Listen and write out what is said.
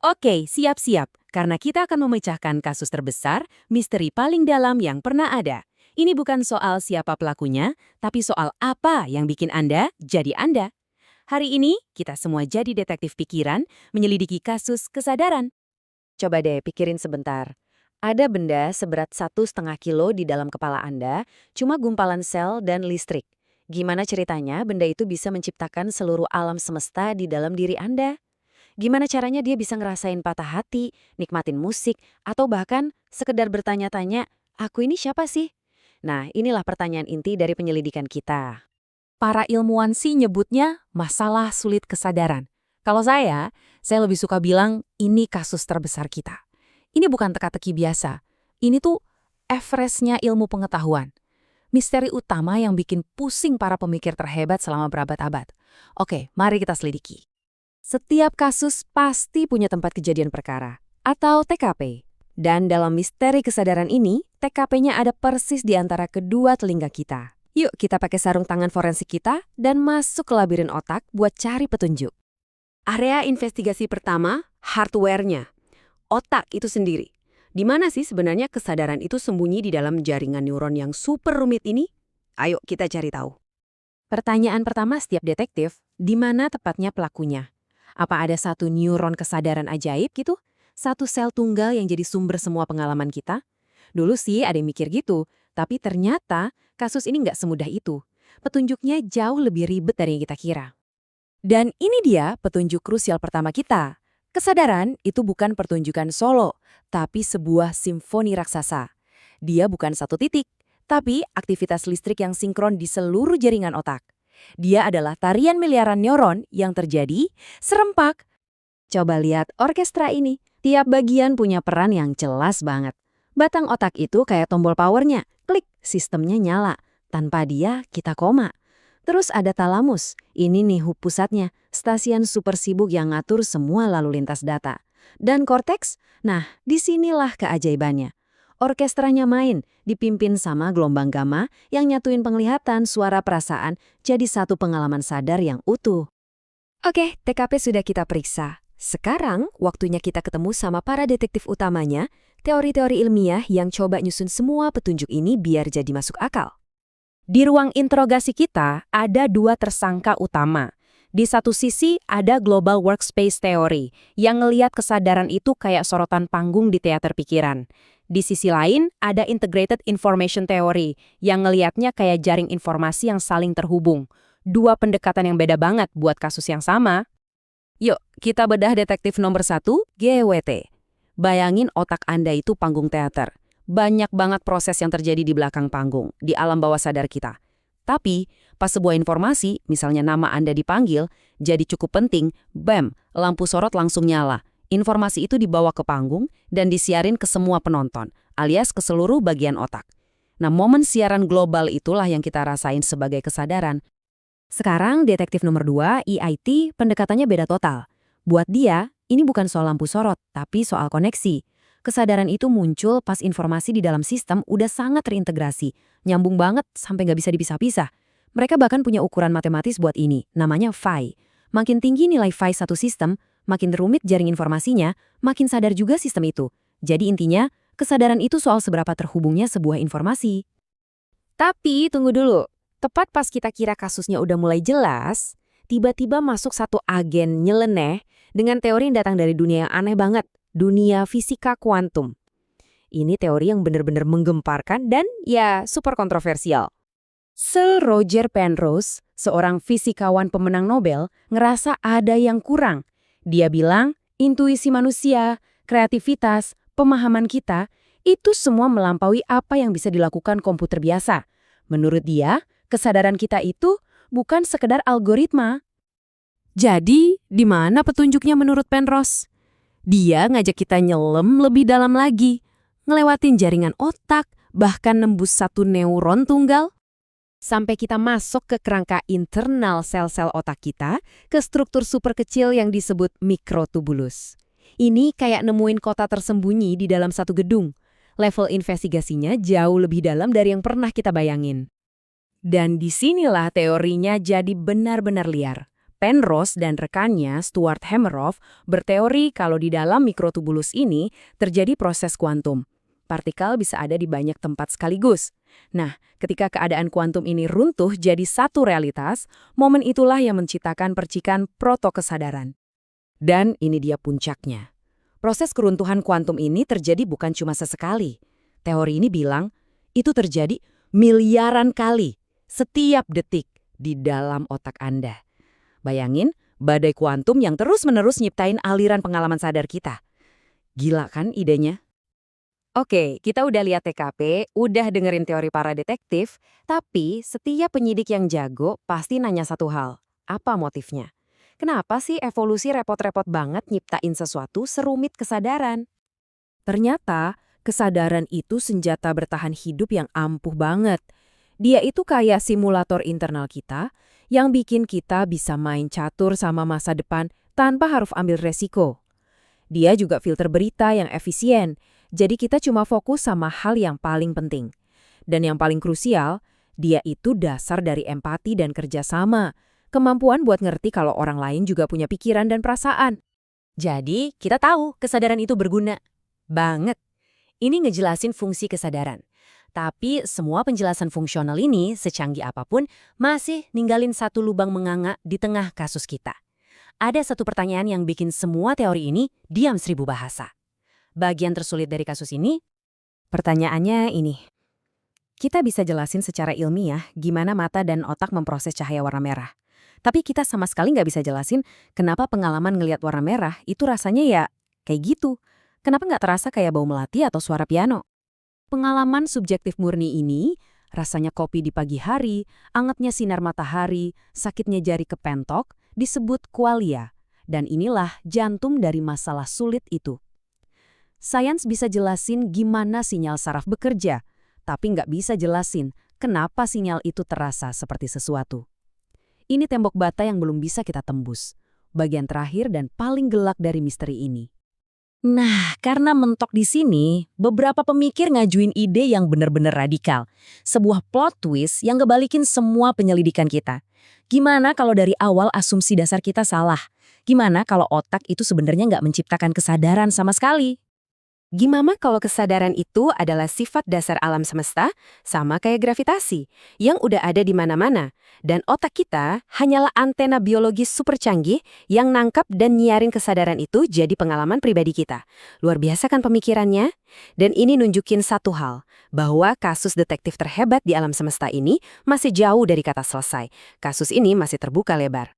Oke, siap-siap. Karena kita akan memecahkan kasus terbesar, misteri paling dalam yang pernah ada. Ini bukan soal siapa pelakunya, tapi soal apa yang bikin Anda jadi Anda. Hari ini, kita semua jadi detektif pikiran menyelidiki kasus kesadaran. Coba deh pikirin sebentar. Ada benda seberat 1,5 kilo di dalam kepala Anda, cuma gumpalan sel dan listrik. Gimana ceritanya benda itu bisa menciptakan seluruh alam semesta di dalam diri Anda? Gimana caranya dia bisa ngerasain patah hati, nikmatin musik, atau bahkan sekedar bertanya-tanya, aku ini siapa sih? Nah, inilah pertanyaan inti dari penyelidikan kita. Para ilmuwan sih nyebutnya masalah sulit kesadaran. Kalau saya lebih suka bilang ini kasus terbesar kita. Ini bukan teka-teki biasa. Ini tuh Everestnya ilmu pengetahuan. Misteri utama yang bikin pusing para pemikir terhebat selama berabad-abad. Oke, mari kita selidiki. Setiap kasus pasti punya tempat kejadian perkara, atau TKP. Dan dalam misteri kesadaran ini, TKP-nya ada persis di antara kedua telinga kita. Yuk kita pakai sarung tangan forensik kita dan masuk ke labirin otak buat cari petunjuk. Area investigasi pertama, hardware-nya. Otak itu sendiri. Di mana sih sebenarnya kesadaran itu sembunyi di dalam jaringan neuron yang super rumit ini? Ayo kita cari tahu. Pertanyaan pertama setiap detektif, di mana tepatnya pelakunya? Apa ada satu neuron kesadaran ajaib gitu? Satu sel tunggal yang jadi sumber semua pengalaman kita? Dulu sih ada yang mikir gitu, tapi ternyata kasus ini nggak semudah itu. Petunjuknya jauh lebih ribet dari yang kita kira. Dan ini dia petunjuk krusial pertama kita. Kesadaran itu bukan pertunjukan solo, tapi sebuah simfoni raksasa. Dia bukan satu titik, tapi aktivitas listrik yang sinkron di seluruh jaringan otak. Dia adalah tarian miliaran neuron yang terjadi serempak. Coba lihat orkestra ini. Tiap bagian punya peran yang jelas banget. Batang otak itu kayak tombol powernya. Klik, sistemnya nyala. Tanpa dia, kita koma. Terus ada talamus. Ini nih hub pusatnya. Stasiun super sibuk yang ngatur semua lalu lintas data. Dan korteks? Nah, disinilah keajaibannya. Orkestranya main, dipimpin sama gelombang gamma yang nyatuin penglihatan, suara, perasaan, jadi satu pengalaman sadar yang utuh. Oke, TKP sudah kita periksa. Sekarang, waktunya kita ketemu sama para detektif utamanya, teori-teori ilmiah yang coba nyusun semua petunjuk ini biar jadi masuk akal. Di ruang interogasi kita, ada dua tersangka utama. Di satu sisi, ada Global Workspace Theory, yang ngeliat kesadaran itu kayak sorotan panggung di teater pikiran. Di sisi lain, ada Integrated Information Theory yang ngelihatnya kayak jaring informasi yang saling terhubung. Dua pendekatan yang beda banget buat kasus yang sama. Yuk, kita bedah detektif nomor 1, GWT. Bayangin otak Anda itu panggung teater. Banyak banget proses yang terjadi di belakang panggung, di alam bawah sadar kita. Tapi, pas sebuah informasi, misalnya nama Anda dipanggil, jadi cukup penting, bam, lampu sorot langsung nyala. Informasi itu dibawa ke panggung dan disiarin ke semua penonton, alias ke seluruh bagian otak. Nah, momen siaran global itulah yang kita rasain sebagai kesadaran. Sekarang, detektif nomor 2, EIT, pendekatannya beda total. Buat dia, ini bukan soal lampu sorot, tapi soal koneksi. Kesadaran itu muncul pas informasi di dalam sistem udah sangat terintegrasi, nyambung banget sampai nggak bisa dipisah-pisah. Mereka bahkan punya ukuran matematis buat ini, namanya phi. Makin tinggi nilai phi satu sistem, makin rumit jaring informasinya, makin sadar juga sistem itu. Jadi intinya, kesadaran itu soal seberapa terhubungnya sebuah informasi. Tapi tunggu dulu, tepat pas kita kira kasusnya udah mulai jelas, tiba-tiba masuk satu agen nyeleneh dengan teori yang datang dari dunia yang aneh banget, dunia fisika kuantum. Ini teori yang benar-benar menggemparkan dan ya super kontroversial. Sir Roger Penrose, seorang fisikawan pemenang Nobel, ngerasa ada yang kurang. Dia bilang, intuisi manusia, kreativitas, pemahaman kita, itu semua melampaui apa yang bisa dilakukan komputer biasa. Menurut dia, kesadaran kita itu bukan sekedar algoritma. Jadi, di mana petunjuknya menurut Penrose? Dia ngajak kita nyelam lebih dalam lagi, ngelewatin jaringan otak, bahkan nembus satu neuron tunggal. Sampai kita masuk ke kerangka internal sel-sel otak kita, ke struktur super kecil yang disebut mikrotubulus. Ini kayak nemuin kota tersembunyi di dalam satu gedung. Level investigasinya jauh lebih dalam dari yang pernah kita bayangin. Dan disinilah teorinya jadi benar-benar liar. Penrose dan rekannya, Stuart Hameroff, berteori kalau di dalam mikrotubulus ini terjadi proses kuantum. Partikel bisa ada di banyak tempat sekaligus. Nah, ketika keadaan kuantum ini runtuh jadi satu realitas, momen itulah yang menciptakan percikan protokesadaran. Dan ini dia puncaknya. Proses keruntuhan kuantum ini terjadi bukan cuma sesekali. Teori ini bilang, itu terjadi miliaran kali, setiap detik di dalam otak Anda. Bayangin, badai kuantum yang terus-menerus nyiptain aliran pengalaman sadar kita. Gila kan idenya? Oke, kita udah lihat TKP, udah dengerin teori para detektif, tapi setiap penyidik yang jago pasti nanya satu hal. Apa motifnya? Kenapa sih evolusi repot-repot banget nyiptain sesuatu serumit kesadaran? Ternyata, kesadaran itu senjata bertahan hidup yang ampuh banget. Dia itu kayak simulator internal kita yang bikin kita bisa main catur sama masa depan tanpa harus ambil resiko. Dia juga filter berita yang efisien, jadi kita cuma fokus sama hal yang paling penting. Dan yang paling krusial, dia itu dasar dari empati dan kerjasama, kemampuan buat ngerti kalau orang lain juga punya pikiran dan perasaan. Jadi, kita tahu kesadaran itu berguna. Banget. Ini ngejelasin fungsi kesadaran. Tapi semua penjelasan fungsional ini, secanggih apapun, masih ninggalin satu lubang menganga di tengah kasus kita. Ada satu pertanyaan yang bikin semua teori ini diam 1000 bahasa. Bagian tersulit dari kasus ini, pertanyaannya ini. Kita bisa jelasin secara ilmiah gimana mata dan otak memproses cahaya warna merah. Tapi kita sama sekali nggak bisa jelasin kenapa pengalaman ngelihat warna merah itu rasanya ya kayak gitu. Kenapa nggak terasa kayak bau melati atau suara piano? Pengalaman subjektif murni ini, rasanya kopi di pagi hari, angetnya sinar matahari, sakitnya jari kepentok, disebut qualia. Dan inilah jantung dari masalah sulit itu. Sains bisa jelasin gimana sinyal saraf bekerja, tapi nggak bisa jelasin kenapa sinyal itu terasa seperti sesuatu. Ini tembok bata yang belum bisa kita tembus. Bagian terakhir dan paling gelak dari misteri ini. Nah, karena mentok di sini, beberapa pemikir ngajuin ide yang benar-benar radikal. Sebuah plot twist yang ngebalikin semua penyelidikan kita. Gimana kalau dari awal asumsi dasar kita salah? Gimana kalau otak itu sebenarnya nggak menciptakan kesadaran sama sekali? Gimana kalau kesadaran itu adalah sifat dasar alam semesta, sama kayak gravitasi, yang udah ada di mana-mana, dan otak kita hanyalah antena biologis super canggih yang nangkap dan nyiarin kesadaran itu jadi pengalaman pribadi kita. Luar biasa kan pemikirannya? Dan ini nunjukin satu hal, bahwa kasus detektif terhebat di alam semesta ini masih jauh dari kata selesai. Kasus ini masih terbuka lebar.